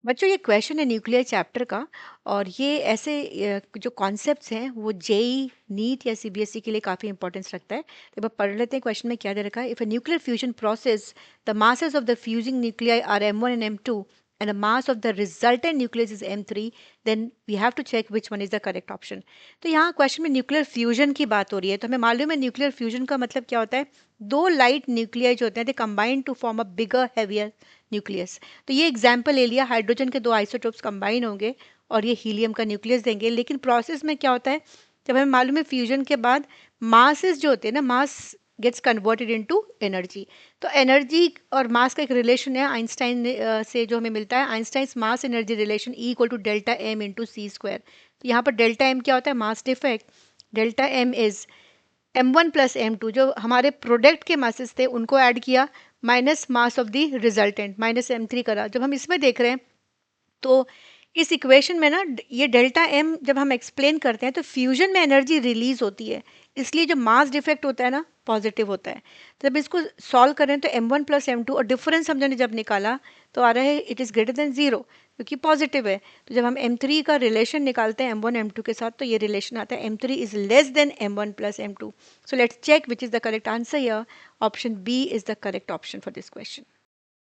बच्चों ये क्वेश्चन है न्यूक्लियर चैप्टर का। और ये ऐसे जो कॉन्सेप्ट्स हैं वो जेई नीट या सीबीएसई के लिए काफ़ी इंपॉर्टेंस रखता है। तो अब पढ़ लेते हैं क्वेश्चन में क्या दे रखा है। If a nuclear fusion process the masses of the fusing nuclei are m1 and m2 and the mass of the resultant nucleus is m3, then we have to check which one is the correct option। तो यहाँ question में nuclear fusion की बात हो रही है, तो हमें मालूम है न्यूक्लियर फ्यूजन का मतलब क्या होता है। दो लाइट न्यूक्लियाई जो होते हैं they combine to form a bigger heavier nucleus. तो ये एग्जाम्पल ले लिया, हाइड्रोजन के दो आइसोटोप्स कंबाइन होंगे और ये हीलियम का न्यूक्लियस देंगे। लेकिन प्रोसेस में क्या होता है, जब हमें मालूम है फ्यूजन के बाद मासेस जो होते हैं ना, मास गेट्स कन्वर्टेड इनटू एनर्जी। तो एनर्जी और मास का एक रिलेशन है आइंस्टाइन से जो हमें मिलता है, Einstein mass energy relation E equal to delta M into C square. तो यहाँ पर डेल्टा एम क्या होता है, mass defect. Delta M is m1 plus m2, जो हमारे प्रोडक्ट के मासेस थे उनको ऐड किया, minus mass of the resultant minus m3 करा। जब हम इसमें देख रहे हैं तो इस इक्वेशन में ना ये डेल्टा एम जब हम एक्सप्लेन करते हैं तो फ्यूजन में एनर्जी रिलीज होती है, इसलिए जो मास डिफेक्ट होता है ना पॉजिटिव होता है। तो जब इसको सॉल्व करें तो m1 प्लस m2 और डिफरेंस हमने जब निकाला तो आ रहा है it is greater than zero, क्योंकि पॉजिटिव है। तो जब हम m3 का रिलेशन निकालते हैं m1 m2 के साथ तो ये रिलेशन आता है m3 is less than m1 plus m2। So let's check which is the correct answer here. Option B is the correct option for this question.